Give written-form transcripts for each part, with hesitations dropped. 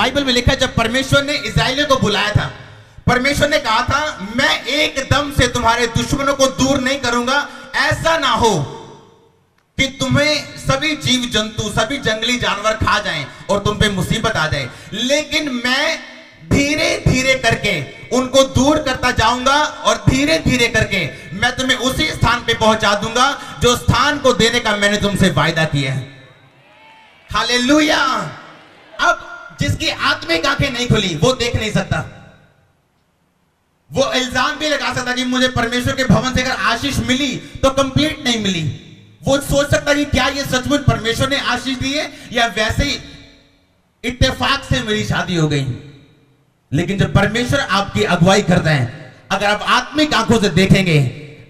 Bible में लिखा है, जब परमेश्वर ने इस्राएलियों को बुलाया था, परमेश्वर ने कहा था मैं एकदम से तुम्हारे दुश्मनों को दूर नहीं करूंगा, ऐसा ना हो कि तुम्हें सभी जीव जंतु, सभी जंगली जानवर खा जाएं और तुम पे मुसीबत आ जाए, लेकिन मैं धीरे धीरे करके उनको दूर करता जाऊंगा और धीरे धीरे करके मैं तुम्हें उसी स्थान पे पहुंचा दूंगा जो स्थान को देने का मैंने तुमसे वायदा किया है। हालेलुया। अब जिसकी आत्मिक आंखें नहीं खुली वो देख नहीं सकता। वो इल्जाम भी लगा सकता कि मुझे परमेश्वर के भवन से अगर आशीष मिली तो कंप्लीट नहीं मिली। वो सोच सकता कि क्या ये सचमुच परमेश्वर ने आशीष दी है या वैसे ही इत्तेफाक से मेरी शादी हो गई। लेकिन जब परमेश्वर आपकी अगुवाई करते हैं, अगर आप आत्मिक आंखों से देखेंगे,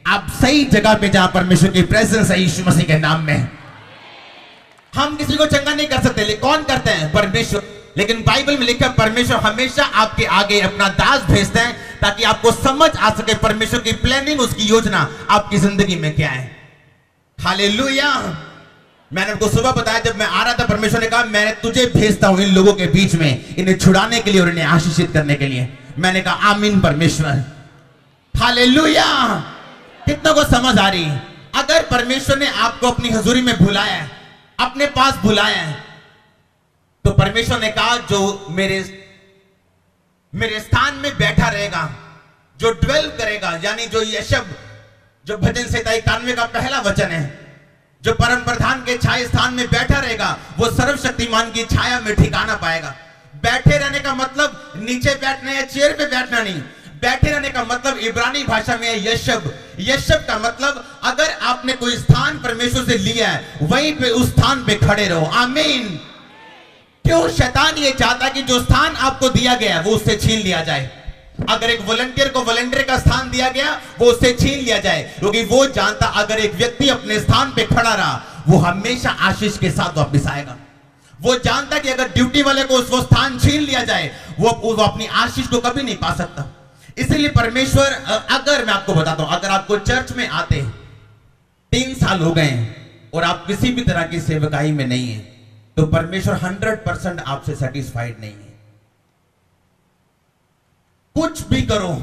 आप सही जगह पे जहां परमेश्वर की प्रेजेंस है यीशु मसीह के नाम में। हम किसी को चंगा नहीं कर सकते, लेकिन कौन करते हैं? परमेश्वर। लेकिन बाइबल में लिखा है परमेश्वर हमेशा आपके आगे अपना दास भेजते हैं ताकि आपको समझ आ सके परमेश्वर की प्लानिंग, उसकी योजना आपकी जिंदगी में क्या है। हालेलुया। मैंने आपको सुबह बताया, जब मैं आ रहा था परमेश्वर ने कहा मैं तुझे भेजता हूं इन लोगों के बीच में, इन्हें छुड़ाने के लिए और इन्हें आशीषित करने के लिए। मैंने कहा आमीन परमेश्वर। हालेलुया। कितनों को समझ आ रही? अगर परमेश्वर ने आपको अपनी हजूरी में बुलाया है, अपने पास बुलाया है, तो परमेश्वर ने कहा जो मेरे स्थान में बैठा रहेगा, जो ड्वेल करेगा, यानी जो यशब, जो भजन संहिता 91 का पहला वचन है, जो परम प्रधान के छाया स्थान में बैठा रहेगा वो सर्वशक्तिमान की छाया में ठिकाना पाएगा। बैठे रहने का मतलब नीचे बैठना या चेयर पे बैठना नहीं। बैठे रहने का मतलब इब्रानी भाषा में है यशब। यशब का मतलब अगर आपने कोई स्थान परमेश्वर से लिया है वहीं पे उस स्थान पे खड़े रहो। आमीन। क्यों? शैतान ये चाहता कि जो स्थान आपको दिया गया है वो उससे छीन लिया जाए। अगर एक वॉलंटियर को वॉलंटियर का स्थान दिया गया वो उससे छीन लिया जाए, क्योंकि वो जानता अगर एक व्यक्ति अपने स्थान पे खड़ा रहा वो हमेशा आशीष के साथ वापस आएगा। वो जानता कि अगर ड्यूटी वाले को वो स्थान छीन लिया जाए वो अपनी आशीष को कभी नहीं पा सकता। इसलिए परमेश्वर, अगर मैं आपको बताता हूं, अगर आपको चर्च में आते 3 साल हो गए और आप किसी भी तरह की सेवकाई में नहीं है, तो परमेश्वर 100% आपसे सेटिस्फाइड नहीं है। कुछ भी करो,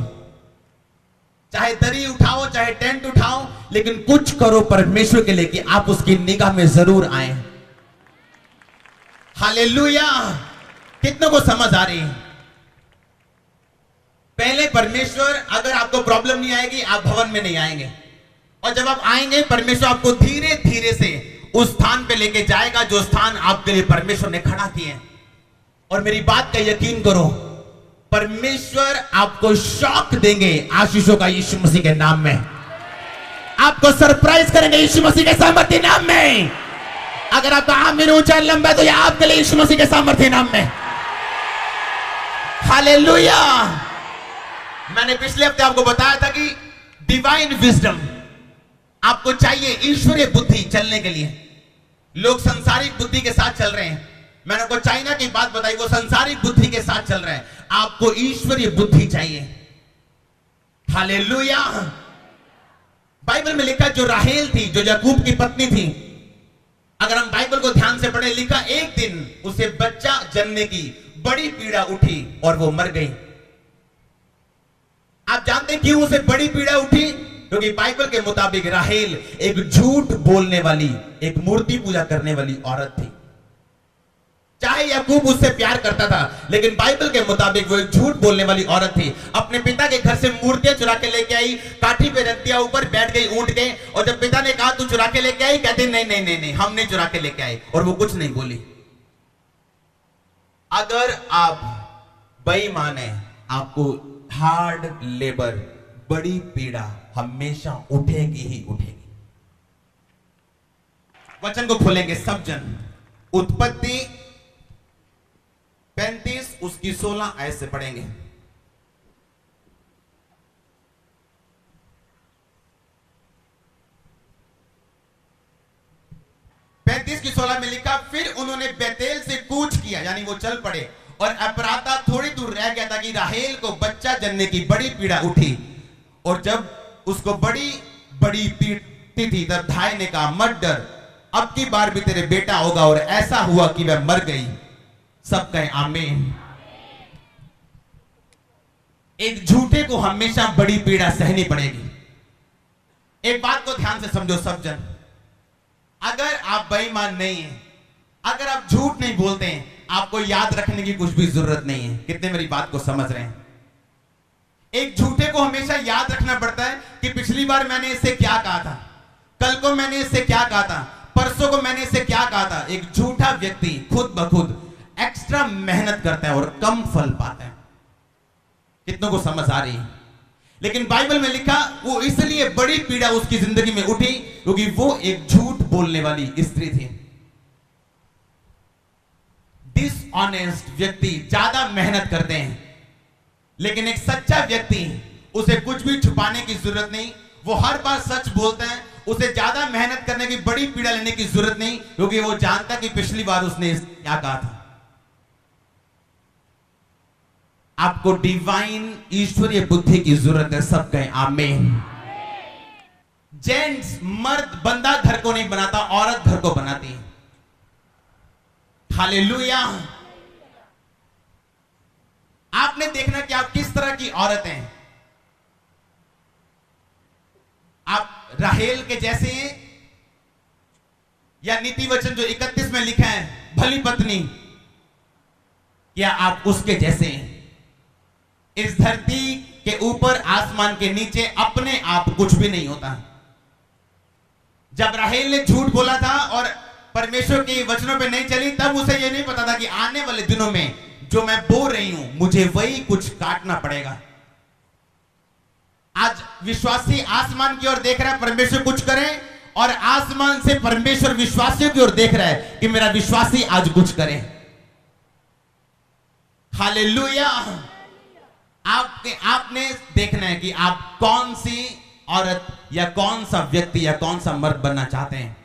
चाहे दरी उठाओ, चाहे टेंट उठाओ, लेकिन कुछ करो परमेश्वर के लिए कि आप उसकी निगाह में जरूर आए। हालेलुया। कितनों को समझ आ रही? पहले परमेश्वर, अगर आपको प्रॉब्लम नहीं आएगी आप भवन में नहीं आएंगे, और जब आप आएंगे परमेश्वर आपको धीरे धीरे से उस स्थान पे लेके जाएगा जो स्थान आपके लिए परमेश्वर ने खड़ा किए। और मेरी बात का यकीन करो, परमेश्वर आपको शॉक देंगे आशीषों का यीशु मसीह के नाम में। आपको सरप्राइज करेंगे यीशु मसीह के सामर्थ्य नाम में। अगर आपका आमीन ऊंचा लंबा है तो यह आपके लिए यीशु मसीह के सामर्थ्य नाम में। हालेलुया। मैंने पिछले हफ्ते आपको बताया था कि डिवाइन विजडम आपको चाहिए, ईश्वरीय बुद्धि चलने के लिए। लोग सांसारिक बुद्धि के साथ चल रहे हैं। मैंने आपको चाइना की बात बताई, वो सांसारिक बुद्धि के साथ चल रहे हैं। आपको ईश्वरीय बुद्धि चाहिए। हालेलुया। बाइबल में लिखा जो राहेल थी, जो याकूब की पत्नी थी, अगर हम बाइबल को ध्यान से पढ़े, लिखा एक दिन उसे बच्चा जन्मने की बड़ी पीड़ा उठी और वो मर गई। आप जानते हैं क्यों उसे बड़ी पीड़ा उठी? क्योंकि बाइबल के मुताबिक राहेल एक झूठ बोलने वाली, एक मूर्ति पूजा करने वाली औरत थी। चाहे याकूब उससे प्यार करता था, लेकिन बाइबल के मुताबिक वो एक झूठ बोलने वाली औरत थी। अपने पिता के घर से मूर्तियां चुरा के लेके आई, काठी पे रख दिया, ऊपर बैठ गई ऊंट के, और जब पिता ने कहा तू चुरा के लेके आई, कहते नहीं नहीं नहीं नहीं, हम नहीं चुरा के लेके आए, और वो कुछ नहीं बोली। अगर आप बेईमान हैं, आपको हार्ड लेबर, बड़ी पीड़ा हमेशा उठेगी ही उठेगी। वचन को खोलेंगे सब जन। उत्पत्ति 35 उसकी 16 आयत से पढ़ेंगे। की 16 में लिखा, फिर उन्होंने बेतेल से कूच किया, यानी वो चल पड़े, और अपराता थोड़ी दूर रह गया था कि राहेल को बच्चा जन्मने की बड़ी पीड़ा उठी। और जब उसको बड़ी बड़ी पीड़ती थी तब धाय ने कहा, मत डर, अब की बार भी तेरे बेटा होगा। और ऐसा हुआ कि वह मर गई। सब कहें आमीन। एक झूठे को हमेशा बड़ी पीड़ा सहनी पड़ेगी। एक बात को ध्यान से समझो सब जन, अगर आप बेईमान नहीं हैं, अगर आप झूठ नहीं बोलते हैं, आपको याद रखने की कुछ भी जरूरत नहीं है। कितने मेरी बात को समझ रहे हैं? एक झूठे को हमेशा याद रखना पड़ता है कि पिछली बार मैंने इससे क्या कहा था, कल को मैंने इससे क्या कहा था, परसों को मैंने इससे क्या कहा था। एक झूठा व्यक्ति खुद ब खुद एक्स्ट्रा मेहनत करता है और कम फल पाता है। कितनों को समझ आ रही है? लेकिन बाइबल में लिखा वो इसलिए बड़ी पीड़ा उसकी जिंदगी में उठी क्योंकि वो एक झूठ बोलने वाली स्त्री थी। डिसऑनेस्ट व्यक्ति ज्यादा मेहनत करते हैं, लेकिन एक सच्चा व्यक्ति, उसे कुछ भी छुपाने की जरूरत नहीं, वो हर बार सच बोलता है। उसे ज्यादा मेहनत करने की, बड़ी पीड़ा लेने की जरूरत नहीं, क्योंकि वो जानता कि पिछली बार उसने क्या कहा था। आपको डिवाइन ईश्वरीय बुद्धि की जरूरत है। सब कहें आमीन। जेंट्स, मर्द बंदा घर को नहीं बनाता, औरत घर को बनाती है। हालेलुया। आपने देखना कि आप किस तरह की औरत हैं। आप राहेल के जैसे हैं या नीति वचन जो 31 में लिखा है, भली पत्नी, क्या आप उसके जैसे हैं? इस धरती के ऊपर, आसमान के नीचे अपने आप कुछ भी नहीं होता। जब राहेल ने झूठ बोला था और परमेश्वर के वचनों पे नहीं चली, तब उसे यह नहीं पता था कि आने वाले दिनों में जो मैं बोल रही हूं, मुझे वही कुछ काटना पड़ेगा। आज विश्वासी आसमान की ओर देख रहा है परमेश्वर कुछ करे, और आसमान से परमेश्वर विश्वासियों की ओर देख रहा है कि मेरा विश्वासी आज कुछ करे। हालेलुया। आपने देखना है कि आप कौन सी औरत या कौन सा व्यक्ति या कौन सा मर्द बनना चाहते हैं।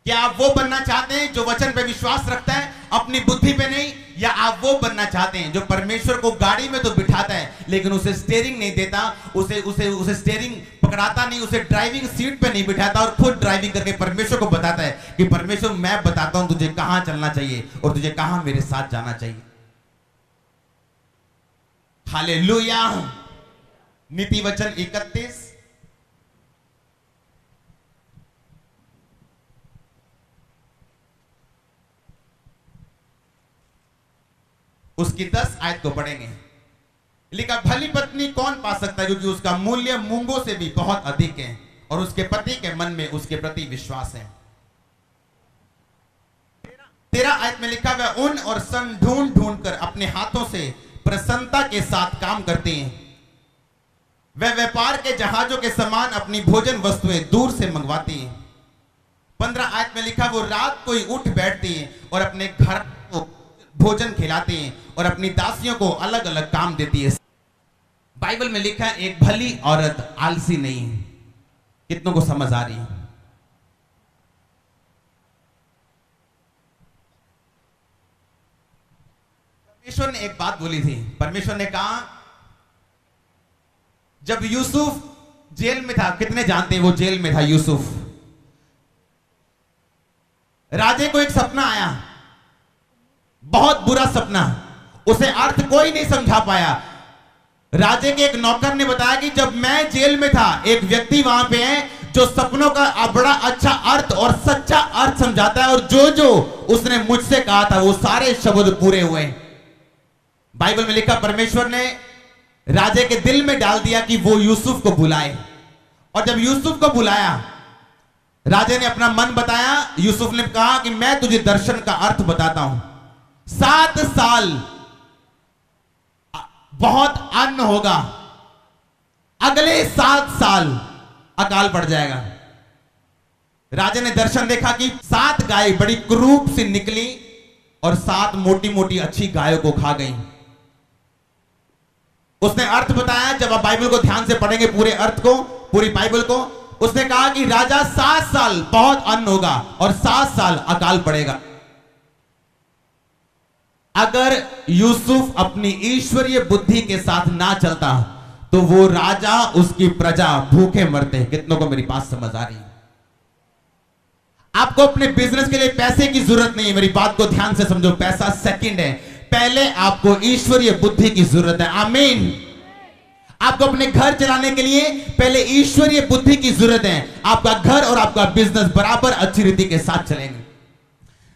क्या आप वो बनना चाहते हैं जो वचन पे विश्वास रखता है, अपनी बुद्धि पे नहीं, या आप वो बनना चाहते हैं जो परमेश्वर को गाड़ी में तो बिठाता है लेकिन उसे स्टीयरिंग नहीं देता, उसे स्टीयरिंग पकड़ाता नहीं, उसे ड्राइविंग सीट पे नहीं बिठाता और खुद ड्राइविंग करके परमेश्वर को बताता है कि परमेश्वर मैं बताता हूं तुझे कहां चलना चाहिए और तुझे कहां मेरे साथ जाना चाहिए। हालेलुया। नीति वचन 31 उसकी 10 आयत को पढ़ेंगे। लिखा, भली पत्नी कौन पा सकता है, क्योंकि उसका मूल्य मूंगों से भी बहुत अधिक है और उसके पति के मन में उसके प्रति विश्वास है। 13 आयत में लिखा, वह ऊन और सन ढूंढ ढूंढ कर अपने हाथों से प्रसन्नता के साथ काम करते हैं। वह व्यापार के जहाजों के समान अपनी भोजन वस्तुएं दूर से मंगवाती हैं। 15 आयत में लिखा, वो रात को ही उठ बैठती हैं और अपने घर को भोजन खिलाते हैं और अपनी दासियों को अलग अलग काम देती है। बाइबल में लिखा है, एक भली औरत आलसी नहीं है। कितनों को समझ आ रही है? परमेश्वर ने एक बात बोली थी। परमेश्वर ने कहा, जब यूसुफ जेल में था, कितने जानते हैं वो जेल में था यूसुफ? राजे को एक सपना आया, बहुत बुरा सपना, उसे अर्थ कोई नहीं समझा पाया। राजे के एक नौकर ने बताया कि जब मैं जेल में था, एक व्यक्ति वहां पे है जो सपनों का बड़ा अच्छा अर्थ और सच्चा अर्थ समझाता है, और जो जो उसने मुझसे कहा था वो सारे शब्द पूरे हुए। बाइबल में लिखा, परमेश्वर ने राजे के दिल में डाल दिया कि वो यूसुफ को बुलाए, और जब यूसुफ को बुलाया, राजे ने अपना मन बताया। यूसुफ ने कहा कि मैं तुझे दर्शन का अर्थ बताता हूं। 7 साल बहुत अन्न होगा, अगले 7 साल अकाल पड़ जाएगा। राजा ने दर्शन देखा कि 7 गाय बड़ी क्रूप से निकली और 7 मोटी मोटी अच्छी गायों को खा गई। उसने अर्थ बताया। जब आप बाइबल को ध्यान से पढ़ेंगे, पूरे अर्थ को, पूरी बाइबल को, उसने कहा कि राजा 7 साल बहुत अन्न होगा और 7 साल अकाल पड़ेगा। अगर यूसुफ अपनी ईश्वरीय बुद्धि के साथ ना चलता तो वो राजा, उसकी प्रजा भूखे मरते। कितनों को मेरी बात समझ आ रही है? आपको अपने बिजनेस के लिए पैसे की जरूरत नहीं है, मेरी बात को ध्यान से समझो। पैसा सेकंड है, पहले आपको ईश्वरीय बुद्धि की जरूरत है। आमीन। आपको अपने घर चलाने के लिए पहले ईश्वरीय बुद्धि की जरूरत है। आपका घर और आपका बिजनेस बराबर अच्छी रीति के साथ चलेंगे।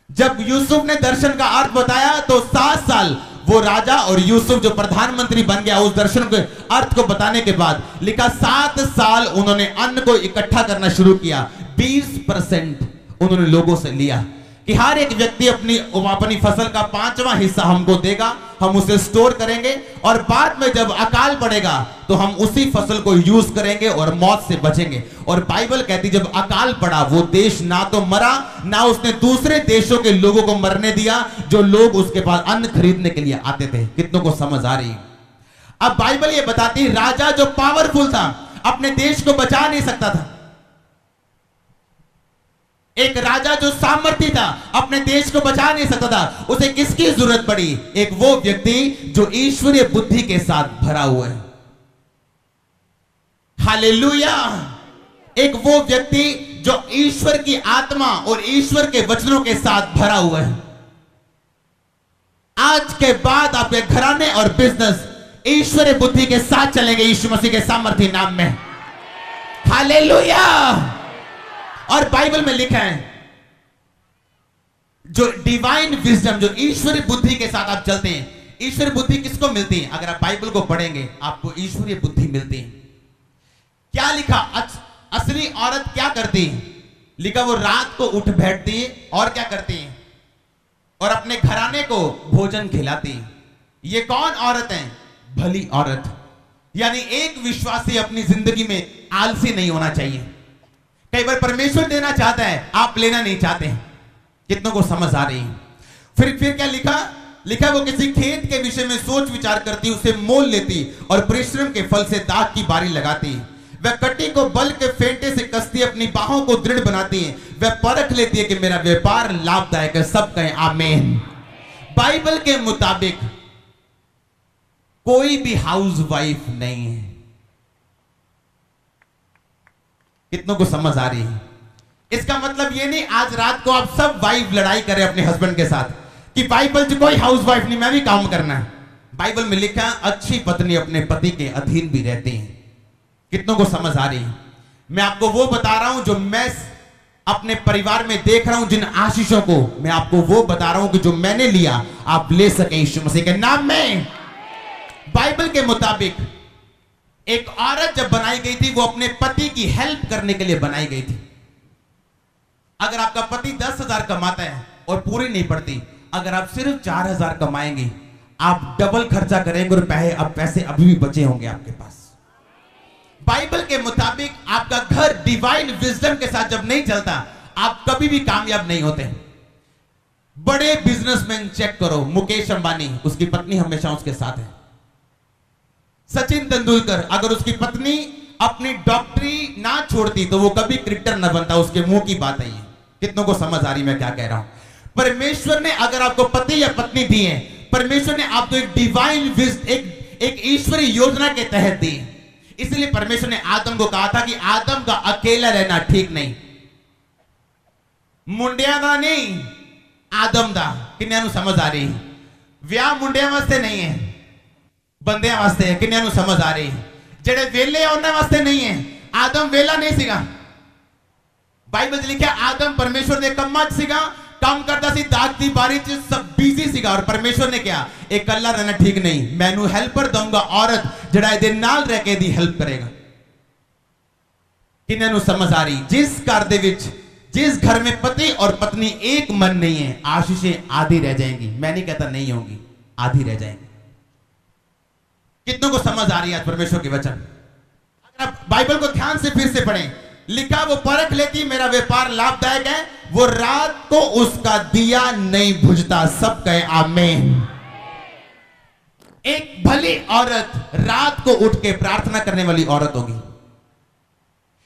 जब यूसुफ ने दर्शन का अर्थ बताया तो 7 साल वो राजा और यूसुफ जो प्रधानमंत्री बन गया, उस दर्शन के अर्थ को बताने के बाद लिखा 7 साल उन्होंने अन्न को इकट्ठा करना शुरू किया। 20% उन्होंने लोगों से लिया कि हर एक व्यक्ति अपनी फसल का 5वां हिस्सा हमको देगा, हम उसे स्टोर करेंगे और बाद में जब अकाल पड़ेगा तो हम उसी फसल को यूज करेंगे और मौत से बचेंगे। और बाइबल कहती जब अकाल पड़ा वो देश ना तो मरा, ना उसने दूसरे देशों के लोगों को मरने दिया जो लोग उसके पास अन्न खरीदने के लिए आते थे। कितनों को समझ आ रही? अब बाइबल ये बताती राजा जो पावरफुल था अपने देश को बचा नहीं सकता था। एक राजा जो सामर्थ्य था अपने देश को बचा नहीं सकता था। उसे किसकी जरूरत पड़ी? एक वो व्यक्ति जो ईश्वरीय बुद्धि के साथ भरा हुआ है। हालेलुया। एक वो व्यक्ति जो ईश्वर की आत्मा और ईश्वर के वचनों के साथ भरा हुआ है। आज के बाद आपके घराने और बिजनेस ईश्वरीय बुद्धि के साथ चलेंगे यीशु मसीह के सामर्थ्य नाम में। हालेलुया। और बाइबल में लिखा है जो डिवाइन विजडम, जो ईश्वरीय बुद्धि के साथ आप चलते हैं। ईश्वरीय बुद्धि किसको मिलती है? अगर आप बाइबल को पढ़ेंगे आपको ईश्वरीय बुद्धि मिलती है। क्या लिखा? असली औरत क्या करती है? लिखा वो रात को उठ बैठती है और क्या करती है? और अपने घराने को भोजन खिलाती है। ये कौन औरत है? भली औरत। यानी एक विश्वासी अपनी जिंदगी में आलसी नहीं होना चाहिए। कई बार परमेश्वर देना चाहता है, आप लेना नहीं चाहते हैं। कितनों को समझ आ रही है? फिर क्या लिखा वो किसी खेत के विषय में सोच विचार करती, उसे मोल लेती और परिश्रम के फल से दाग की बारी लगाती। वह कटी को बल के फेंटे से कसती, अपनी बाहों को दृढ़ बनाती है। वह परख लेती है कि मेरा व्यापार लाभदायक है। सब कहें आमीन। बाइबल के मुताबिक कोई भी हाउसवाइफ नहीं है। कितनों को समझ आ रही है? इसका मतलब ये नहीं आज रात को आप सब वाइफ लड़ाई करें अपने हस्बैंड के साथ कि बाइबल से कोई हाउसवाइफ नहीं, मैं भी काम करना है। बाइबल में लिखा अच्छी पत्नी अपने पति के अधीन भी रहती है। कितनों को समझ आ रही है? मैं आपको वो बता रहा हूं जो मैं अपने परिवार में देख रहा हूं, जिन आशीषों को मैं आपको वो बता रहा हूं कि जो मैंने लिया आप ले सके यीशु मसीह के नाम में। बाइबल के मुताबिक एक औरत जब बनाई गई थी वो अपने पति की हेल्प करने के लिए बनाई गई थी। अगर आपका पति 10,000 कमाता है और पूरी नहीं पड़ती, अगर आप सिर्फ 4,000 कमाएंगे आप डबल खर्चा करेंगे और पैसे अभी भी बचे होंगे आपके पास। बाइबल के मुताबिक आपका घर डिवाइन विजडम के साथ जब नहीं चलता आप कभी भी कामयाब नहीं होते। बड़े बिजनेसमैन चेक करो, मुकेश अंबानी, उसकी पत्नी हमेशा उसके साथ है। सचिन तेंदुलकर, अगर उसकी पत्नी अपनी डॉक्टरी ना छोड़ती तो वो कभी क्रिकेटर ना बनता। उसके मुंह की बात है ये। कितनों को समझ आ रही मैं क्या कह रहा हूं? परमेश्वर ने अगर आपको पति या पत्नी दी है, परमेश्वर ने आपको एक डिवाइन एक ईश्वरीय योजना के तहत दी। इसलिए परमेश्वर ने आदम को कहा था कि आदम का अकेला रहना ठीक नहीं। मुंडिया का नहीं, आदम दा। किन्या समझ आ रही? व्याह मुंडिया वास्ते नहीं है, बंदियां वास्ते है। किन्या समझ आ रही? जेड़े वेले उन्होंने वास्ते नहीं है। आदम वेला नहीं सीगा। बाइबल में लिखा आदम परमेश्वर ने कम्मा सीगा, काम करता सी, दाग की बारी च सब बिजी सीगा। और परमेश्वर ने क्या एक अल्लाह रहना ठीक नहीं, मैनू हेल्पर दूंगा, औरत जड़ा इहदे नाल रह के दी हेल्प करेगा। किन्या समझ आ रही? जिस घर दे विच जिस घर में पति और पत्नी एक मन नहीं है, आशीषें आधी रह जाएंगी। मैं नहीं कहता नहीं होंगी, आधी रह जाएंगी। कितनों को समझ आ रही है आज परमेश्वर के वचन? अगर आप बाइबल को ध्यान से फिर से पढ़ें, लिखा वो परख लेती मेरा व्यापार लाभदायक है, वो रात को उसका दिया नहीं बुझता। सब कहे आमीन। एक भली औरत रात को उठ के प्रार्थना करने वाली औरत होगी।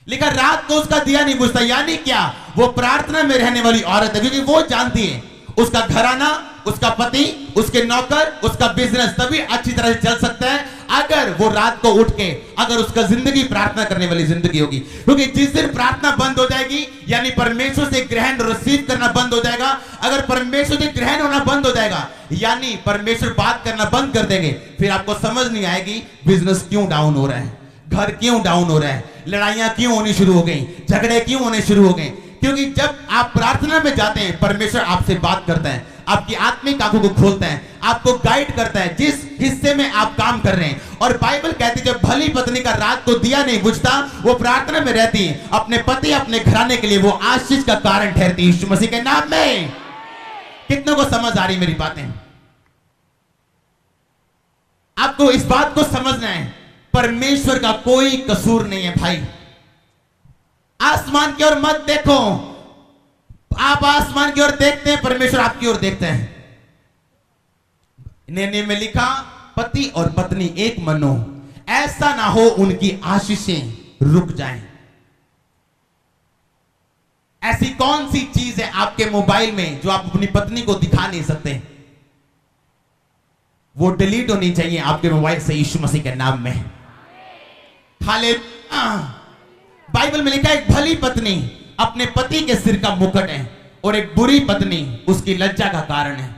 लिखा रात को उसका दिया नहीं बुझता, यानी क्या? वो प्रार्थना में रहने वाली औरत है, क्योंकि वो जानती है उसका घराना, उसका पति, उसके नौकर, उसका बिजनेस तभी अच्छी तरह से चल सकता है अगर वो रात को उठ के अगर उसका जिंदगी प्रार्थना करने वाली जिंदगी होगी। क्योंकि जिस दिन प्रार्थना बंद हो जाएगी, यानी परमेश्वर से ग्रहण रिसीव करना बंद हो जाएगा, अगर परमेश्वर से ग्रहण होना बंद हो जाएगा, यानी परमेश्वर बात करना बंद कर देंगे, फिर आपको समझ नहीं आएगी बिजनेस क्यों डाउन हो रहा है, घर क्यों डाउन हो रहा है, लड़ाइयां क्यों होनी शुरू हो गई, झगड़े क्यों होने शुरू हो गए। क्योंकि जब आप प्रार्थना में जाते हैं, परमेश्वर आपसे बात करता है, आपकी आत्मिक आंखों को खोलता है, आपको गाइड करता है जिस हिस्से में आप काम कर रहे हैं। और बाइबल कहती है जब भली पत्नी का रात को दिया नहीं बुझता, वो प्रार्थना में रहती है, अपने पति अपने घराने के लिए वो आशीष का कारण ठहरती है, यीशु मसीह के नाम में। कितनों को समझ आ रही मेरी बातें? आपको इस बात को समझना है, परमेश्वर का कोई कसूर नहीं है भाई। आसमान की ओर मत देखो, आप आसमान की ओर देखते हैं, परमेश्वर आपकी ओर देखते हैं। निर्णय में लिखा पति और पत्नी एक मन हो, ऐसा ना हो उनकी आशीषें रुक जाएं। ऐसी कौन सी चीज है आपके मोबाइल में जो आप अपनी पत्नी को दिखा नहीं सकते? वो डिलीट होनी चाहिए आपके मोबाइल से, यीशु मसीह के नाम में। हालेलुया। बाइबल में लिखा है एक भली पत्नी अपने पति के सिर का मुकुट है और एक बुरी पत्नी उसकी लज्जा का कारण है।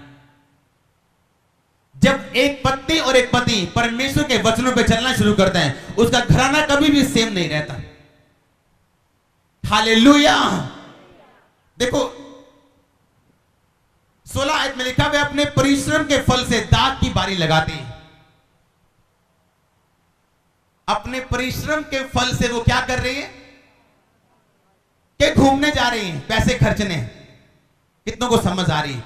जब एक पत्नी और एक पति परमेश्वर के वचनों पे चलना शुरू करते हैं, उसका घराना कभी भी सेम नहीं रहता। हालेलुया। देखो 16 आयत में लिखा, वे अपने परिश्रम के फल से दाग की बारी लगाते हैं। अपने परिश्रम के फल से वो क्या कर रही है? कि घूमने जा रही है, पैसे खर्चने। कितनों को समझ आ रही है?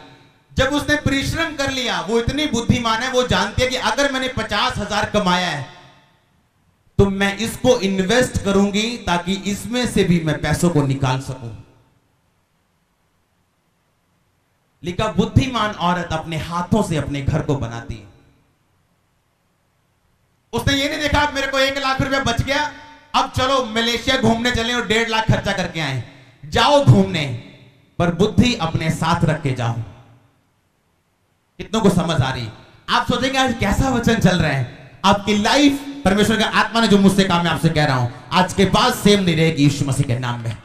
जब उसने परिश्रम कर लिया, वो इतनी बुद्धिमान है, वो जानती है कि अगर मैंने 50,000 कमाया है तो मैं इसको इन्वेस्ट करूंगी ताकि इसमें से भी मैं पैसों को निकाल सकूं। लिखा बुद्धिमान औरत अपने हाथों से अपने घर को बनाती है। उसने ये नहीं देखा मेरे को 1 लाख रुपया बच गया, अब चलो मलेशिया घूमने चले और 1.5 लाख खर्चा करके आए। जाओ घूमने, पर बुद्धि अपने साथ रख के जाओ। कितनों को समझ आ रही? आप सोचेंगे आज कैसा वचन चल रहा है? आपकी लाइफ परमेश्वर का आत्मा ने जो मुझसे कहा, मैं आपसे कह रहा हूं, आज के बाद सेम नहीं रहेगी, यीशु मसीह के नाम में।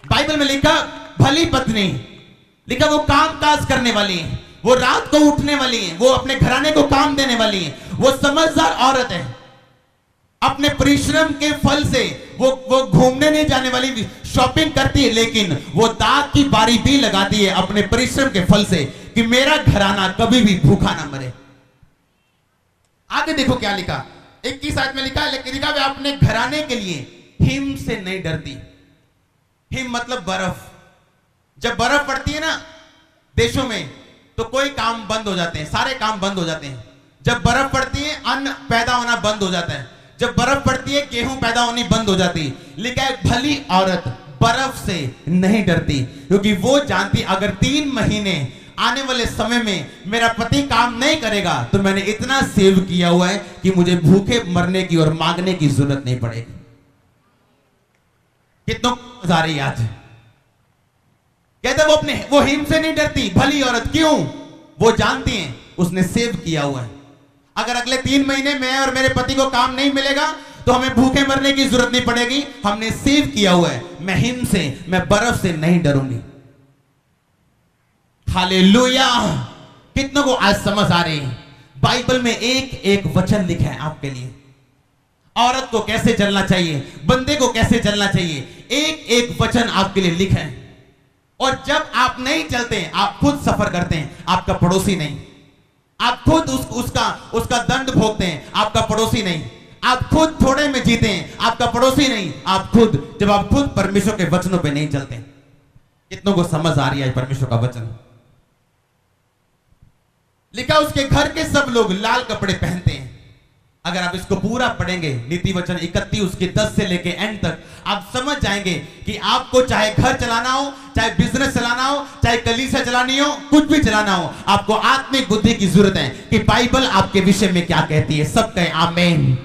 बाइबल में लिखा भली पत्नी, लिखा वो काम काज करने वाली है, वो रात को उठने वाली है, वो अपने घराने को काम देने वाली है, वो समझदार औरत है। अपने परिश्रम के फल से वो घूमने नहीं जाने वाली, शॉपिंग करती है, लेकिन वो दाग की बारी भी लगाती है अपने परिश्रम के फल से कि मेरा घराना कभी भी भूखा ना मरे। आगे देखो क्या लिखा, 21 आयत में लिखा, लेकिन लिखा वे अपने घराने के लिए हिम से नहीं डरती। हिम मतलब बर्फ। जब बर्फ पड़ती है ना देशों में, तो कोई काम बंद हो जाते हैं, सारे काम बंद हो जाते हैं। जब बर्फ पड़ती है अन्न पैदा होना बंद हो जाता है। जब बर्फ पड़ती है गेहूं पैदा होनी बंद हो जाती है। लिखा है भली औरत बर्फ से नहीं डरती, क्योंकि वो जानती अगर 3 महीने आने वाले समय में मेरा पति काम नहीं करेगा तो मैंने इतना सेव किया हुआ है कि मुझे भूखे मरने की और मांगने की जरूरत नहीं पड़ेगी। कितनों मजा आ रही है आज? कहते वो हिम से नहीं डरती भली औरत। क्यों? वो जानती है उसने सेव किया हुआ है, अगर अगले 3 महीने में और मेरे पति को काम नहीं मिलेगा तो हमें भूखे मरने की जरूरत नहीं पड़ेगी, हमने सेव किया हुआ है। मैं हिम से, मैं बर्फ से नहीं डरूंगी। हालेलुया। कितनों को आज समझ आ रही है? बाइबल में एक एक वचन लिखा है आपके लिए, औरत को कैसे चलना चाहिए, बंदे को कैसे चलना चाहिए, एक एक वचन आपके लिए लिखा है। और जब आप नहीं चलते, आप खुद सफर करते हैं, आपका पड़ोसी नहीं। आप खुद उसका दंड भोगते हैं, आपका पड़ोसी नहीं। आप खुद थोड़े में जीते हैं, आपका पड़ोसी नहीं। आप खुद, जब आप खुद परमेश्वर के वचनों पे नहीं चलते। कितनों को समझ आ रही है परमेश्वर का वचन? लिखा उसके घर के सब लोग लाल कपड़े पहनते हैं। अगर आप इसको पूरा पढ़ेंगे, नीति वचन 31 उसके 10 से लेके एंड तक, आप समझ जाएंगे कि आपको चाहे घर चलाना हो, चाहे बिजनेस चलाना हो, चाहे कलीसिया चलानी हो, कुछ भी चलाना हो, आपको आत्मिक बुद्धि की जरूरत है कि बाइबल आपके विषय में क्या कहती है। सब कहें आमीन।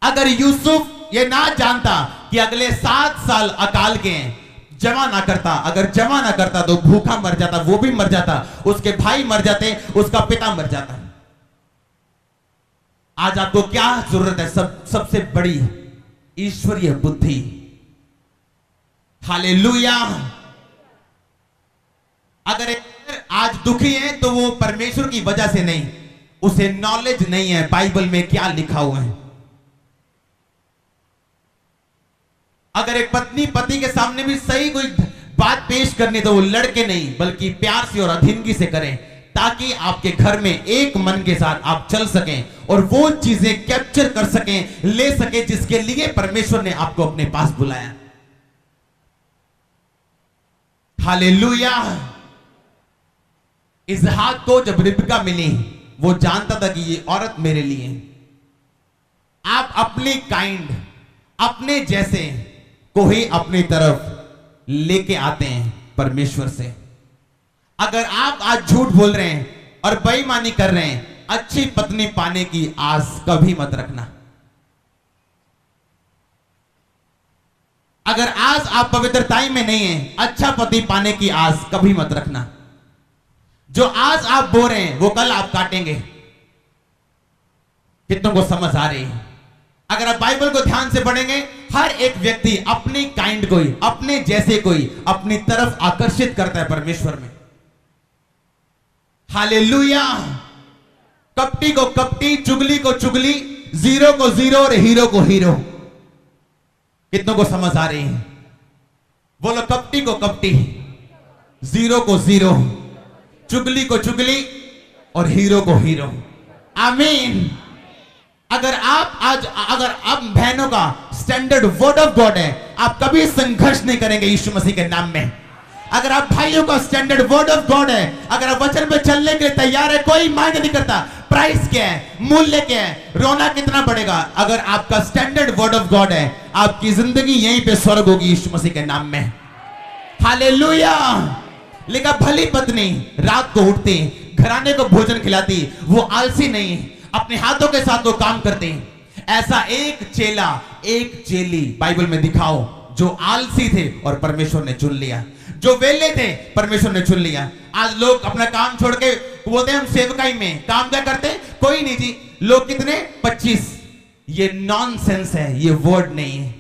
अगर यूसुफ ये ना जानता कि अगले 7 साल अकाल के हैं, जमा ना करता, अगर जमा ना करता तो भूखा मर जाता, वो भी मर जाता, उसके भाई मर जाते, उसका पिता मर जाता। आज आपको क्या जरूरत है? सबसे बड़ी ईश्वरीय बुद्धि। हालेलुया। अगर आज दुखी है तो वो परमेश्वर की वजह से नहीं, उसे नॉलेज नहीं है बाइबल में क्या लिखा हुआ है। अगर एक पत्नी पति के सामने भी सही कोई बात पेश करनी तो वो लड़के नहीं बल्कि प्यार से और अधीनगी से करें, ताकि आपके घर में एक मन के साथ आप चल सकें और वो चीजें कैप्चर कर सकें, ले सकें जिसके लिए परमेश्वर ने आपको अपने पास बुलाया। हालेलुया। इसहाक को जब रिबका मिली, वो जानता था कि ये औरत मेरे लिए। आप अपने काइंड, अपने जैसे को ही अपनी तरफ लेके आते हैं परमेश्वर से। अगर आप आज झूठ बोल रहे हैं और बेईमानी कर रहे हैं, अच्छी पत्नी पाने की आस कभी मत रखना। अगर आज आप पवित्रताई में नहीं हैं, अच्छा पति पाने की आस कभी मत रखना। जो आज आप बो रहे हैं वो कल आप काटेंगे। कितनों को समझ आ रही है? अगर आप बाइबल को ध्यान से पढ़ेंगे, हर एक व्यक्ति अपनी काइंड को ही, अपने जैसे को ही अपनी तरफ आकर्षित करता है परमेश्वर में। हालेलुया। कपटी को कपटी, चुगली को चुगली, जीरो को जीरो और हीरो को हीरो। कितनों को समझ आ रही है? बोलो, कपटी को कपटी, जीरो को जीरो, चुगली को चुगली और हीरो को हीरो। आमीन। अगर आप बहनों का स्टैंडर्ड वर्ड ऑफ गॉड है, आप कभी संघर्ष नहीं करेंगे यीशु मसीह के नाम में। अगर आप भाइयों का स्टैंडर्ड वर्ड ऑफ गॉड है, अगर आप वचन पे चलने के लिए तैयार है, कोई मायने नहीं करता प्राइस क्या है, मूल्य क्या है, रोना कितना पड़ेगा। अगर आपका स्टैंडर्ड वर्ड ऑफ गॉड है, आपकी जिंदगी यहीं पे स्वर्ग होगी यीशु मसीह के नाम में। हालेलुया। लेकिन भली पत्नी रात को उठती, घराने को भोजन खिलाती, वो आलसी नहीं, अपने हाथों के साथ वो काम करते हैं। ऐसा एक चेला, एक चेली बाइबल में दिखाओ जो आलसी थे और परमेश्वर ने चुन लिया, जो वेले थे परमेश्वर ने चुन लिया। आज लोग अपना काम छोड़ के बोलते हैं हम सेवकाई में काम क्या करते हैं, कोई नहीं जी। लोग कितने? 25। ये नॉनसेंस है, ये वर्ड नहीं है।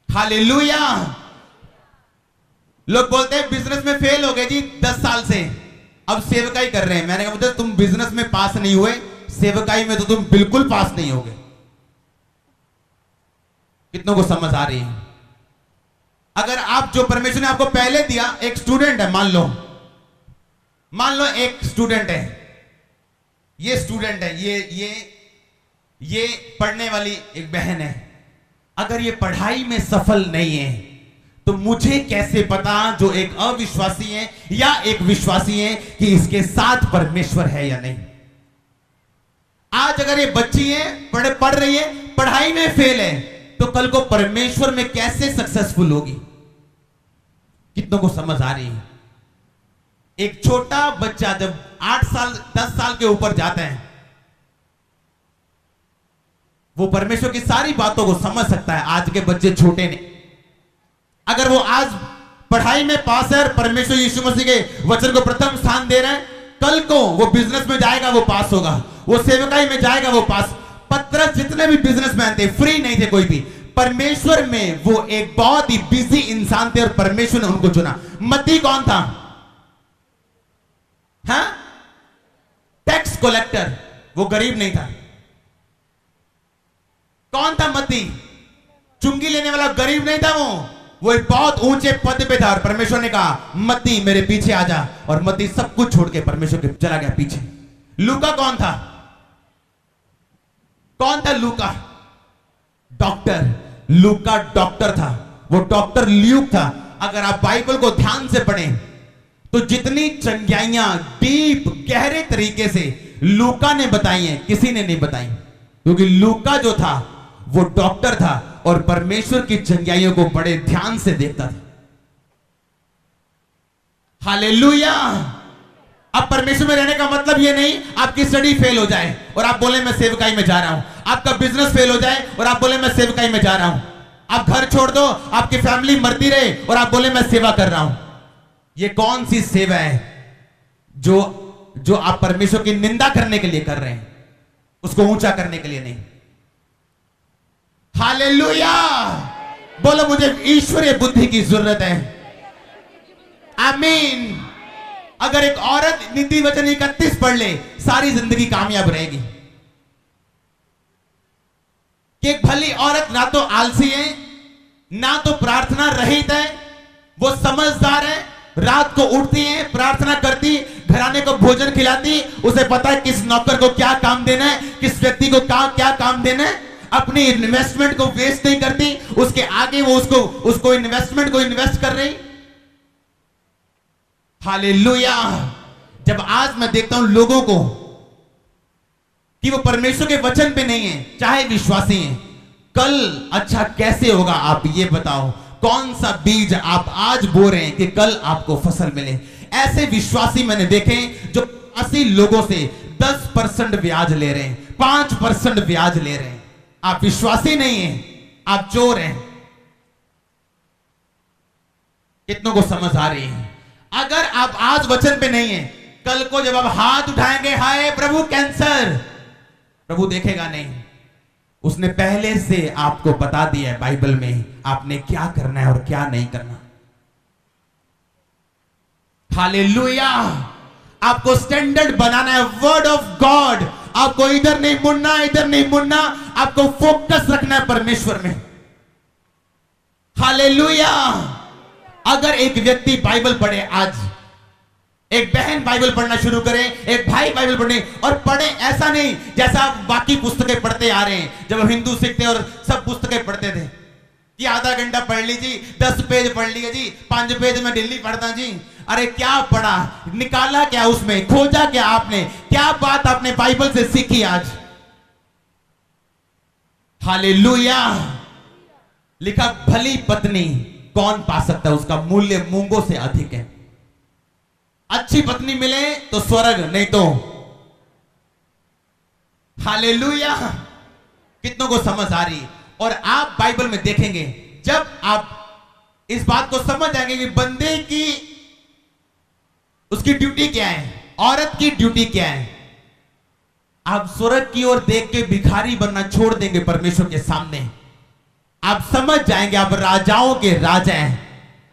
हालेलुया। लोग बोलते हैं बिजनेस में फेल हो गए जी 10 साल से, अब सेवकाई कर रहे हैं। मैंने कहा मतलब तुम बिजनेस में पास नहीं हुए, सेवकाई में तो तुम बिल्कुल पास नहीं होगे। कितनों को समझ आ रही है? अगर आप जो परमेश्वर ने आपको पहले दिया, एक स्टूडेंट है, मान लो एक स्टूडेंट है, ये स्टूडेंट है, ये पढ़ने वाली एक बहन है। अगर ये पढ़ाई में सफल नहीं है तो मुझे कैसे पता जो एक अविश्वासी है या एक विश्वासी है कि इसके साथ परमेश्वर है या नहीं। आज अगर ये बच्ची है, पढ़ रही है, पढ़ाई में फेल है, तो कल को परमेश्वर में कैसे सक्सेसफुल होगी? कितनों को समझ आ रही है? एक छोटा बच्चा जब 8 साल 10 साल के ऊपर जाता है, वो परमेश्वर की सारी बातों को समझ सकता है। आज के बच्चे छोटे नहीं। अगर वो आज पढ़ाई में पास है और परमेश्वर यीशु मसीह के वचन को प्रथम स्थान दे रहे हैं, कल को वो बिजनेस में जाएगा, वो पास होगा, वो सेवकाई में जाएगा, वो पास। पतरस जितने भी बिजनेसमैन थे, फ्री नहीं थे कोई भी। परमेश्वर में वो एक बहुत ही बिजी इंसान थे और परमेश्वर ने उनको चुना। मत्ती कौन था? हाँ? टैक्स कलेक्टर, वो गरीब नहीं था। कौन था मत्ती? चुंगी लेने वाला, गरीब नहीं था वो एक बहुत ऊंचे पद पे था और परमेश्वर ने कहा मत्ती मेरे पीछे आ जा, और मत्ती सब कुछ छोड़ के परमेश्वर के चला गया पीछे। लूका कौन था? लूका? डॉक्टर। लूका डॉक्टर था, वो डॉक्टर ल्यूक था। अगर आप बाइबल को ध्यान से पढ़ें तो जितनी चंगाइयां डीप गहरे तरीके से लूका ने बताई हैं, किसी ने नहीं बताई, क्योंकि लूका जो था वो डॉक्टर था और परमेश्वर की चंगाइयों को बड़े ध्यान से देखता था। हालेलुया। अब परमेश्वर में रहने का मतलब ये नहीं आपकी स्टडी फेल हो जाए और आप बोले मैं सेवकाई में जा रहा हूं, आपका बिजनेस फेल हो जाए और आप बोले मैं सेवकाई में जा रहा हूं, आप घर छोड़ दो, आपकी फैमिली मरती रहे और आप बोले मैं सेवा कर रहा हूं। ये कौन सी सेवा है जो आप परमेश्वर की निंदा करने के लिए कर रहे हैं? उसको ऊंचा करने के लिए नहीं। हालेलुया। बोलो मुझे ईश्वरीय बुद्धि की जरूरत है। आमीन। अगर एक औरत नीति वचन 31 पढ़ ले, सारी जिंदगी कामयाब रहेगी। कि एक भली औरत ना तो आलसी है, ना तो प्रार्थना रहित है, वो समझदार है, रात को उठती है, प्रार्थना करती, घराने को भोजन खिलाती, उसे पता है किस नौकर को क्या काम देना है, किस व्यक्ति को क्या काम देना है, अपनी इन्वेस्टमेंट को वेस्ट नहीं करती, उसके आगे वो उसको इन्वेस्टमेंट को इन्वेस्ट कर रही। हालेलुया। जब आज मैं देखता हूं लोगों को कि वो परमेश्वर के वचन पे नहीं है, चाहे विश्वासी हैं, कल अच्छा कैसे होगा आप ये बताओ। कौन सा बीज आप आज बो रहे हैं कि कल आपको फसल मिले। ऐसे विश्वासी मैंने देखे जो 80 लोगों से 10% ब्याज ले रहे हैं, 5% ब्याज ले रहे हैं। आप विश्वासी नहीं हैं, आप चोर हैं। कितनों को समझ आ रही है? अगर आप आज वचन पे नहीं हैं, कल को जब आप हाथ उठाएंगे, हाय प्रभु कैंसर, प्रभु देखेगा नहीं। उसने पहले से आपको बता दिया है बाइबल में आपने क्या करना है और क्या नहीं करना। हालेलुया। आपको स्टैंडर्ड बनाना है, वर्ड ऑफ गॉड। आपको इधर नहीं मुड़ना, इधर नहीं मुड़ना, आपको फोकस रखना है परमेश्वर में। हालेलुया। अगर एक व्यक्ति बाइबल पढ़े, आज एक बहन बाइबल पढ़ना शुरू करे, एक भाई बाइबल पढ़ने और पढ़े, ऐसा नहीं जैसा आप बाकी पुस्तकें पढ़ते आ रहे हैं। जब हम हिंदू सीखते और सब पुस्तकें पढ़ते थे कि आधा घंटा पढ़ लीजिए, 10 पेज पढ़ लिए जी, 5 पेज में डेली पढ़ता जी। अरे क्या पढ़ा, निकाला क्या उसमें, खोजा क्या आपने, क्या बात आपने बाइबल से सीखी आज। हालेलुया। लिखा भली पत्नी कौन पा सकता है, उसका मूल्य मूंगों से अधिक है। अच्छी पत्नी मिले तो स्वर्ग, नहीं तो। हालेलुया। कितनों को समझ आ रही? और आप बाइबल में देखेंगे, जब आप इस बात को समझ जाएंगे कि बंदे की उसकी ड्यूटी क्या है, औरत की ड्यूटी क्या है, आप स्वर्ग की ओर देख के भिखारी बनना छोड़ देंगे परमेश्वर के सामने। आप समझ जाएंगे आप राजाओं के राजा हैं।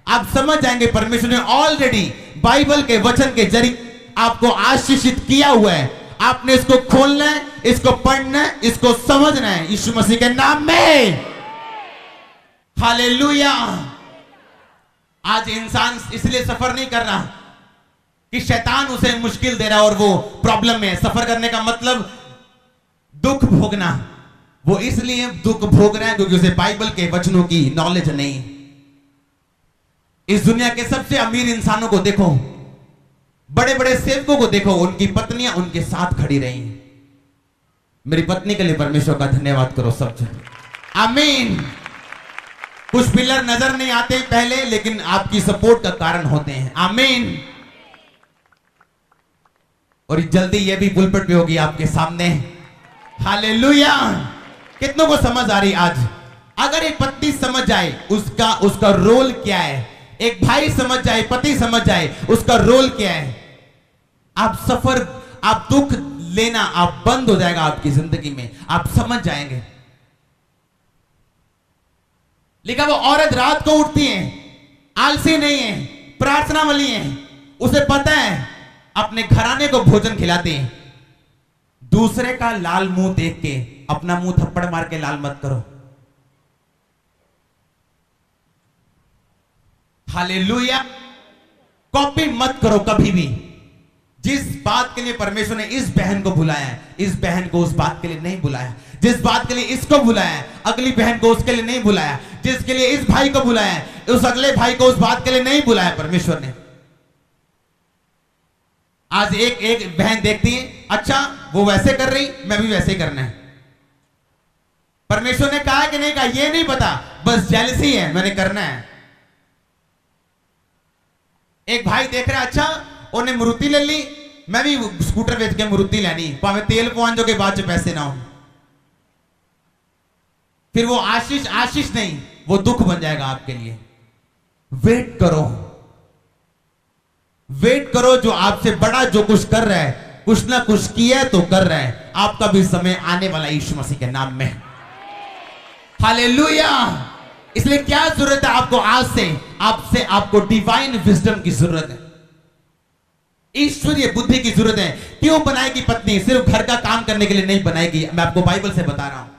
आप समझ जाएंगे परमेश्वर ने ऑलरेडी बाइबल के वचन के जरिए आपको आशीषित किया हुआ है। आपने इसको खोलना है, इसको पढ़ना है, इसको समझना है, यीशु मसीह के नाम में। हालेलुया। आज इंसान इसलिए सफर नहीं कर रहा कि शैतान उसे मुश्किल दे रहा और वो प्रॉब्लम में। सफर करने का मतलब दुख भोगना। वो इसलिए दुख भोग रहा है क्योंकि उसे बाइबल के वचनों की नॉलेज नहीं। इस दुनिया के सबसे अमीर इंसानों को देखो, बड़े बड़े सेवकों को देखो, उनकी पत्नियां उनके साथ खड़ी रही। मेरी पत्नी के लिए परमेश्वर का धन्यवाद करो सब। आमीन। कुछ पिलर नजर नहीं आते पहले, लेकिन आपकी सपोर्ट का कारण होते हैं। आमीन। और जल्दी ये भी पुलपिट पे होगी आपके सामने। हालेलुया। कितनों को समझ आ रही आज? अगर एक पत्नी समझ जाए उसका रोल क्या है, एक भाई समझ जाए, पति समझ जाए उसका रोल क्या है, आप दुख लेना आप बंद हो जाएगा आपकी जिंदगी में। आप समझ जाएंगे। लिखा वो औरत रात को उठती है, आलसी नहीं है, प्रार्थना वाली है, उसे पता है अपने घराने को भोजन खिलाते हैं। दूसरे का लाल मुंह देख के अपना मुंह थप्पड़ मार के लाल मत करो। हालेलुया। कॉपी मत करो कभी भी। जिस बात के लिए परमेश्वर ने इस बहन को बुलाया है, इस बहन को उस बात के लिए नहीं बुलाया। जिस बात के लिए इसको बुलाया है, अगली बहन को उसके लिए नहीं बुलाया। जिसके लिए इस भाई को बुलाया है, उस अगले भाई को उस बात के लिए नहीं बुलाया परमेश्वर ने। आज एक बहन देखती है, अच्छा वो वैसे कर रही, मैं भी वैसे ही करना है। परमेश्वर ने कहा कि नहीं कहा ये नहीं पता, बस जेलसी है, मैंने करना है। एक भाई देख रहा है, अच्छा उन्हें मारुति ले ली, मैं भी स्कूटर बेच के मारुति लेनी, भावे तेल पहुंचो के बाद जो पैसे ना हो। फिर वो आशीष नहीं, वो दुख बन जाएगा आपके लिए। वेट करो जो आपसे बड़ा जो कुछ कर रहा है, कुछ ना कुछ किया है तो कर रहा है। आपका भी समय आने वाला यीशु मसीह के नाम में। हालेलुया। इसलिए क्या जरूरत है आपको? आज से आपको डिवाइन विजडम की जरूरत है, ईश्वरीय बुद्धि की जरूरत है। क्यों बनाएगी पत्नी? सिर्फ घर का काम करने के लिए नहीं बनाएगी। मैं आपको बाइबल से बता रहा हूं।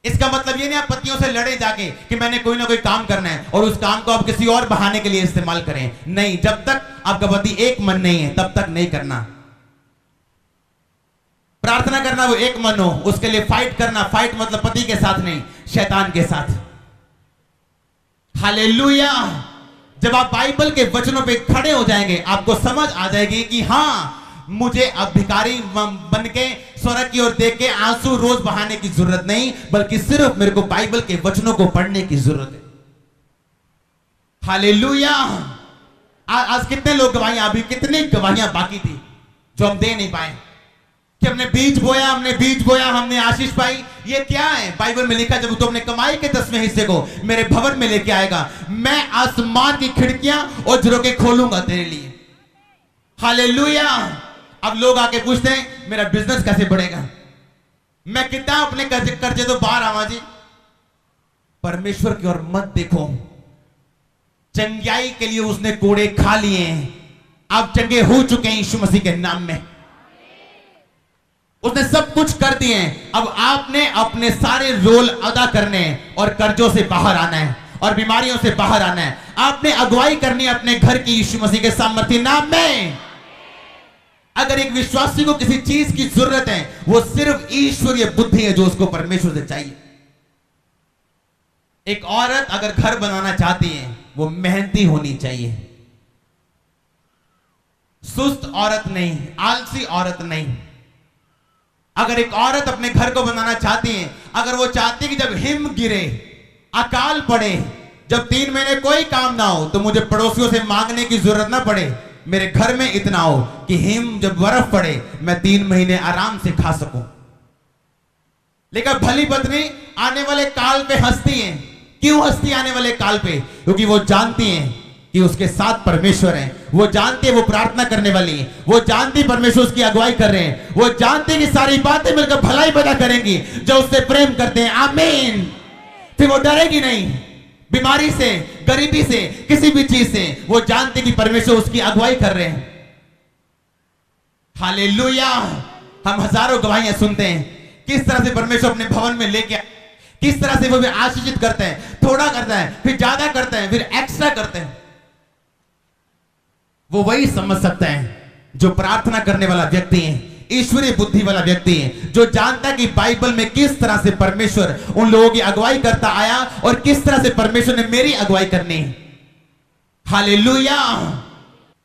इसका मतलब ये नहीं आप पतियों से लड़े जाके कि मैंने कोई ना कोई काम करना है और उस काम को आप किसी और बहाने के लिए इस्तेमाल करें। नहीं, जब तक आपका पति एक मन नहीं है तब तक नहीं करना। प्रार्थना करना वो एक मन हो, उसके लिए फाइट करना। फाइट मतलब पति के साथ नहीं, शैतान के साथ। हालेलुया। जब आप बाइबल के वचनों पे खड़े हो जाएंगे आपको समझ आ जाएगी कि हां, मुझे अब भिखारी बन के स्वर्ग की ओर देख के आंसू रोज बहाने की जरूरत नहीं, बल्कि सिर्फ मेरे को बाइबल के वचनों को पढ़ने की जरूरत है। हालेलुया। आज कितने लोग गवाहियां, अभी कितनी गवाहियां बाकी थी जो हम दे नहीं पाए कि हमने बीज बोया, हमने आशीष पाई। ये क्या है? बाइबल में लिखा, जब तू अपने कमाई के 10वें हिस्से को मेरे भवन में लेके आएगा, मैं आसमान की खिड़कियां और झरोखे खोलूंगा तेरे लिए। हालेलुया। अब लोग आके पूछते हैं मेरा बिजनेस कैसे बढ़ेगा, मैं कितना अपने कर्जे तो बाहर आवा जी। परमेश्वर की ओर मत देखो। चंगाई के लिए उसने कोड़े खा लिए हैं, आप चंगे हो चुके हैं यीशु मसीह के नाम में। उसने सब कुछ कर दिए हैं। अब आपने अपने सारे रोल अदा करने हैं और कर्जों से बाहर आना है और बीमारियों से बाहर आना है। आपने अगुवाई करनी है अपने घर की यीशु मसीह के सामर्थ्य नाम में। अगर एक विश्वासी को किसी चीज की जरूरत है, वो सिर्फ ईश्वरीय बुद्धि है जो उसको परमेश्वर से चाहिए। एक औरत अगर घर बनाना चाहती है, वो मेहनती होनी चाहिए, सुस्त औरत नहीं, आलसी औरत नहीं। अगर एक औरत अपने घर को बनाना चाहती है, अगर वो चाहती है कि जब हिम गिरे, अकाल पड़े, जब 3 महीने कोई काम ना हो, तो मुझे पड़ोसियों से मांगने की जरूरत ना पड़े, मेरे घर में इतना हो कि हिम जब बर्फ पड़े मैं 3 महीने आराम से खा सकूं। लेकिन भली पत्नी आने वाले काल पे हंसती है। क्यों हंसती आने वाले काल पे? क्योंकि वो जानती है कि उसके साथ परमेश्वर है। वो जानती है वो प्रार्थना करने वाली है। वो जानती परमेश्वर उसकी अगुवाई कर रहे हैं। वो जानती कि सारी बातें मिलकर भलाई पैदा करेंगी जो उससे प्रेम करते हैं। आमीन। फिर वो डरेगी नहीं, बीमारी से, गरीबी से, किसी भी चीज से। वो जानते कि परमेश्वर उसकी अगुवाई कर रहे हैं। हालेलुया। हम हजारों गवाहियां सुनते हैं किस तरह से परमेश्वर अपने भवन में लेके, किस तरह से वो भी आशीषित करते हैं। थोड़ा करता है, फिर ज्यादा करते हैं, फिर एक्स्ट्रा करते हैं। वो वही समझ सकता है जो प्रार्थना करने वाला व्यक्ति है, ईश्वरीय बुद्धि वाला व्यक्ति है, जो जानता है कि बाइबल में किस तरह से परमेश्वर उन लोगों की अगुवाई करता आया और किस तरह से परमेश्वर ने मेरी अगुवाई करनी है। हालेलुया।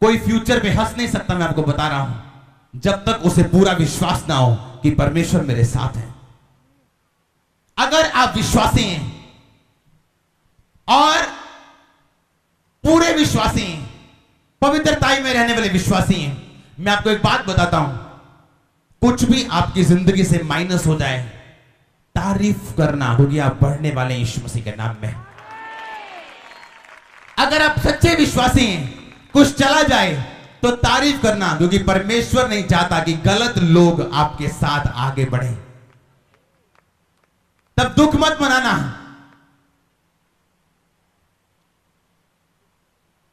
कोई फ्यूचर पे हंस नहीं सकता, मैं आपको बता रहा हूं, जब तक उसे पूरा विश्वास ना हो कि परमेश्वर मेरे साथ है। अगर आप विश्वासी हैं और पूरे विश्वासी हैं, पवित्रताई में रहने वाले विश्वासी हैं, मैं आपको एक बात बताता हूं, कुछ भी आपकी जिंदगी से माइनस हो जाए, तारीफ करना, क्योंकि आप बढ़ने वाले यीशु मसीह के नाम में। अगर आप सच्चे विश्वासी हैं, कुछ चला जाए तो तारीफ करना, क्योंकि परमेश्वर नहीं चाहता कि गलत लोग आपके साथ आगे बढ़े। तब दुख मत मनाना।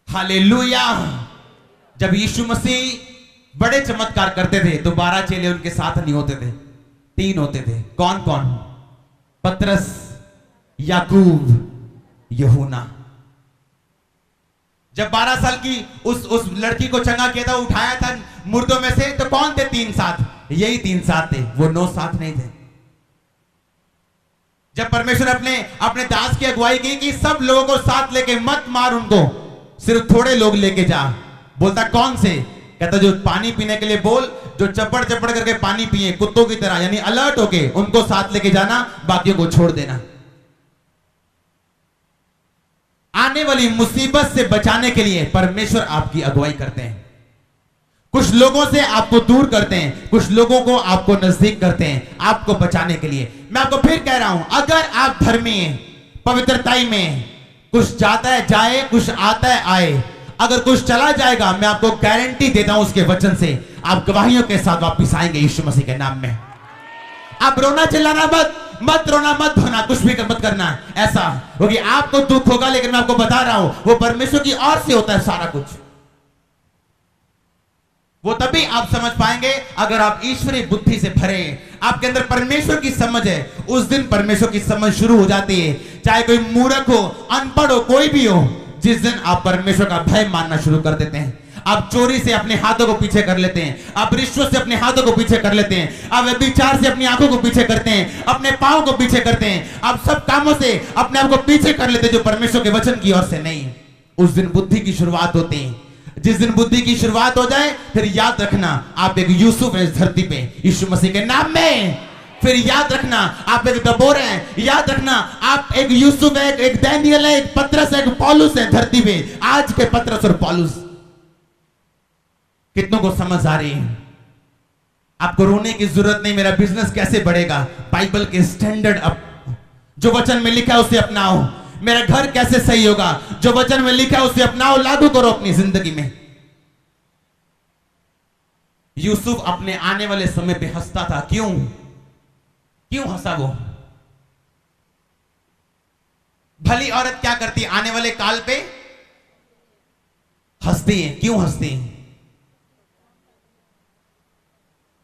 हालेलुया। जब यीशु मसीह बड़े चमत्कार करते थे तो 12 चेले उनके साथ नहीं होते थे, 3 होते थे। कौन कौन? पतरस, याकूब, यूहन्ना। जब 12 साल की उस लड़की को चंगा किया था, उठाया था मुर्दों में से, तो कौन थे 3 साथ? यही 3 साथ थे, वो 9 साथ नहीं थे। जब परमेश्वर अपने दास की अगुवाई की कि सब लोगों को साथ लेके मत मार उनको, सिर्फ थोड़े लोग लेके जा। बोलता कौन से? कहता जो पानी पीने के लिए बोल, जो चपड़ चपड़ करके पानी पिए कुत्तों की तरह, यानी अलर्ट होके, उनको साथ लेके जाना, बाकियों को छोड़ देना। आने वाली मुसीबत से बचाने के लिए परमेश्वर आपकी अगुवाई करते हैं। कुछ लोगों से आपको दूर करते हैं, कुछ लोगों को आपको नजदीक करते हैं, आपको बचाने के लिए। मैं आपको फिर कह रहा हूं, अगर आप धर्मी हैं, पवित्रताई में, कुछ जाता है जाए, कुछ आता है आए, अगर कुछ चला जाएगा, मैं आपको गारंटी देता हूं उसके वचन से, आप गवाहियों के साथ वापिस आएंगे यीशु मसीह के नाम में। आप रोना चिल्लाना मत रोना मत धोना, कुछ भी मत करना ऐसा, क्योंकि आपको दुख होगा, लेकिन मैं आपको बता रहा हूं वो परमेश्वर की ओर से होता है सारा कुछ। वो तभी आप समझ पाएंगे अगर आप ईश्वरीय बुद्धि से भरे, आपके अंदर परमेश्वर की समझ है, उस दिन परमेश्वर की समझ शुरू हो जाती है। चाहे कोई मूर्ख हो, अनपढ़ हो, कोई भी हो, जिस दिन आप परमेश्वर का भय मानना शुरू कर देते हैं, आप चोरी से अपने हाथों को पीछे कर लेते हैं, आप रिश्वत से अपने हाथों को पीछे कर लेते हैं, आप व्यभिचार से अपनी आंखों को पीछे करते हैं, अपने पांव को पीछे करते हैं, आप सब कामों से अपने आप को पीछे कर लेते हैं जो परमेश्वर के वचन की ओर से नहीं। उस दिन बुद्धि की शुरुआत होती है। जिस दिन बुद्धि की शुरुआत हो जाए, फिर याद रखना आप एक यूसुफ हैं इस धरती पे यीशु मसीह के नाम में। फिर याद रखना आप एक दबोर हैं, याद रखना आप एक यूसुफ है, एक दानियल है, एक पतरस है, एक पौलुस है धरती पे। आज के पतरस और पौलुस कितनों को समझ आ रही है? आपको रोने की जरूरत नहीं, मेरा बिजनेस कैसे बढ़ेगा, बाइबल के स्टैंडर्ड अप जो वचन में लिखा है उसे अपनाओ। मेरा घर कैसे सही होगा, जो वचन में लिखा है उसे अपनाओ, लागू करो अपनी जिंदगी में। यूसुफ अपने आने वाले समय पे हंसता था। क्यों हंसा वो? भली औरत क्या करती है आने वाले काल पे? हंसती है। क्यों हंसती है?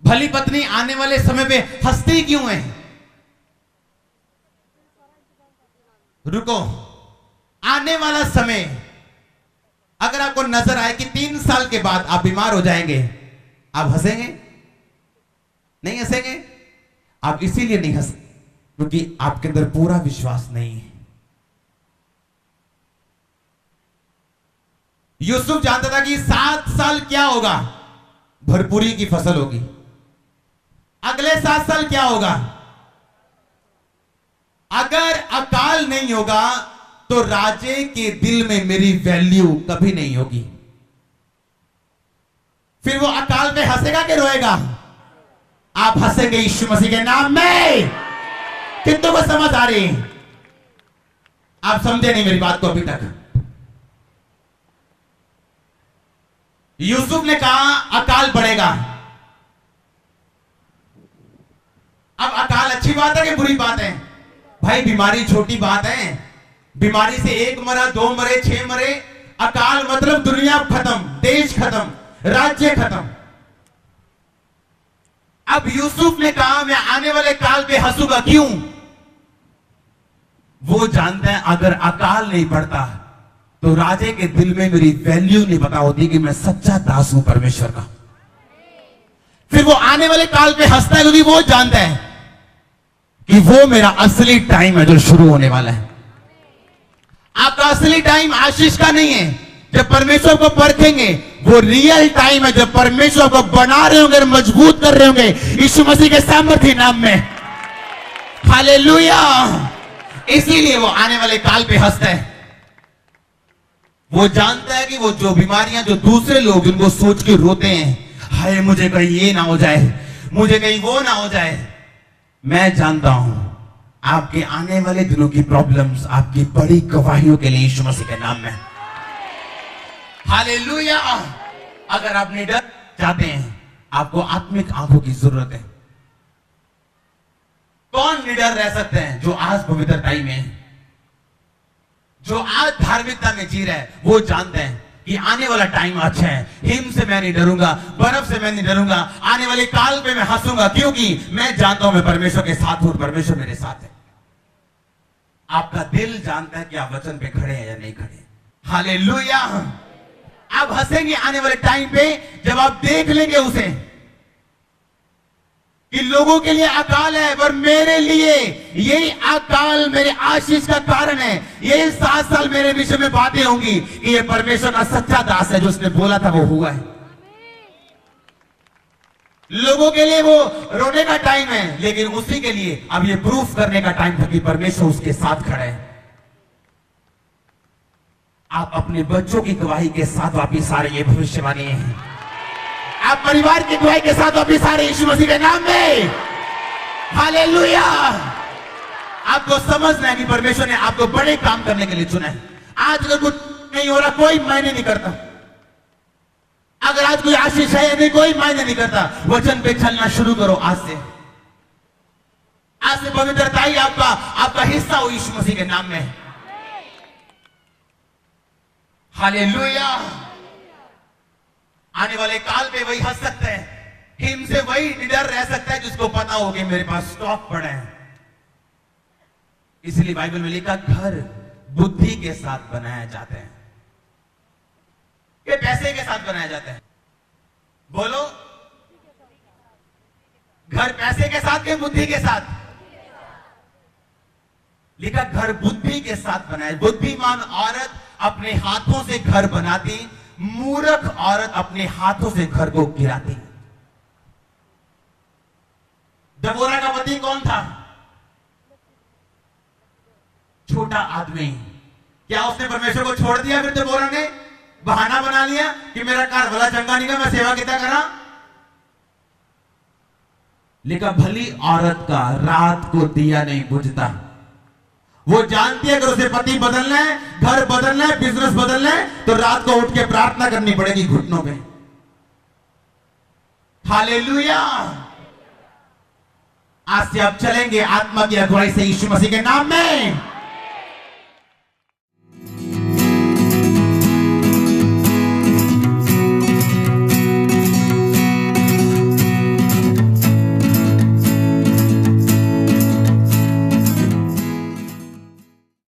भली पत्नी आने वाले समय पे हंसती क्यों है? रुको, आने वाला समय अगर आपको नजर आए कि 3 साल के बाद आप बीमार हो जाएंगे, आप हंसेंगे? नहीं हंसेंगे। आप इसीलिए नहीं हंस क्योंकि आपके अंदर पूरा विश्वास नहीं है। यूसुफ जानता था कि 7 साल क्या होगा, भरपूरी की फसल होगी। अगले 7 साल क्या होगा? अगर अकाल नहीं होगा तो राजे के दिल में मेरी वैल्यू कभी नहीं होगी। फिर वो अकाल पे हंसेगा कि रोएगा? आप हंसेंगे यीशु मसीह के नाम में। कितनों को समझ आ रही? आप समझे नहीं मेरी बात को अभी तक। यूसुफ ने कहा अकाल बढ़ेगा। अब अकाल अच्छी बात है कि बुरी बात है? भाई बीमारी छोटी बात है। बीमारी से 1 मरा, 2 मरे, 6 मरे। अकाल मतलब दुनिया खत्म, देश खत्म, राज्य खत्म। अब यूसुफ ने कहा मैं आने वाले काल पे हंसूंगा। क्यों? वो जानता है अगर अकाल नहीं पड़ता तो राजे के दिल में मेरी वैल्यू नहीं पता होती कि मैं सच्चा दास हूं परमेश्वर का। फिर वो आने वाले काल पे हंसता है क्योंकि वो जानता है कि वो मेरा असली टाइम है जो शुरू होने वाला है। आपका असली टाइम आशीष का नहीं है जब परमेश्वर को परखेंगे, वो रियल टाइम है जब परमेश्वर को बना रहे होंगे, मजबूत कर रहे होंगे यीशु मसीह के सामर्थ्य नाम में। हालेलुया। इसीलिए वो आने वाले काल पे हंसता है। वो जानता है कि वो जो बीमारियां जो दूसरे लोग जिनको सोच के रोते हैं, हाय मुझे कहीं ये ना हो जाए, मुझे कहीं वो ना हो जाए, मैं जानता हूं आपके आने वाले दिनों की प्रॉब्लम्स आपकी बड़ी गवाहियों के लिए यीशु मसीह के नाम में। हालेलुया। अगर आप निडर चाहते हैं, आपको आत्मिक आंखों की जरूरत है। कौन निडर रह सकते हैं? जो आज पवित्रताई में है, जो आज धार्मिकता में जी रहा है, वो जानते हैं कि आने वाला टाइम अच्छा है। हिम से मैं नहीं डरूंगा, बर्फ से मैं नहीं डरूंगा, आने वाले काल पे मैं हंसूंगा क्योंकि मैं जानता हूं मैं परमेश्वर के साथ हूं, परमेश्वर मेरे साथ है। आपका दिल जानता है कि आप वचन पे खड़े हैं या नहीं खड़े। हालेलुया। आप हंसेंगे आने वाले टाइम पे जब आप देख लेंगे उसे कि लोगों के लिए अकाल है पर मेरे लिए यही अकाल मेरे आशीष का कारण है। यही 7 साल मेरे विषय में बातें होंगी कि ये परमेश्वर का सच्चा दास है, जो उसने बोला था वो हुआ है। लोगों के लिए वो रोने का टाइम है, लेकिन उसी के लिए अब ये प्रूफ करने का टाइम था कि परमेश्वर उसके साथ खड़ा है। आप अपने बच्चों की गवाही के साथ वापिस आ रहे हैं, भविष्यवाणी है। आप परिवार की गवाही के साथ वापिस आ रहे हैं यीशु मसीह के नाम में। हालेलुया। आपको समझना है कि परमेश्वर ने आपको बड़े काम करने के लिए चुना है। आज अगर कुछ नहीं हो रहा कोई मायने नहीं करता। अगर आज कोई आशीष है या नहीं कोई मायने नहीं करता। वचन पे चलना शुरू करो आज से। आज से पवित्रता ही आपका हिस्सा हो यीशु मसीह के नाम में। हालेलुया। आने वाले काल पे वही हंस सकते हैं, हिम से वही निडर रह सकता है जिसको पता हो कि मेरे पास स्टॉक पड़ा है। इसलिए बाइबल में लिखा घर बुद्धि के साथ बनाया जाते हैं, ये पैसे के साथ बनाया जाता है। बोलो, घर पैसे के साथ के बुद्धि के साथ? लिखा घर बुद्धि के साथ बनाया। बुद्धिमान औरत अपने हाथों से घर बनाती, मूर्ख औरत अपने हाथों से घर को गिराती। दबोरा का पति कौन था? छोटा आदमी। क्या उसने परमेश्वर को छोड़ दिया? फिर दबोरा ने बहाना बना लिया कि मेरा कार भला चंगा नहीं, मैं सेवा कितना करा। लिखा भली औरत का रात को दिया नहीं बुझता। वो जानती है अगर उसे पति बदलना है, घर बदलना है, बिजनेस बदलना है, तो रात को उठ के प्रार्थना करनी पड़ेगी घुटनों पे। हालेलुया। आज से आप चलेंगे आत्मा की अगुवाई से यीशु मसीह के नाम में।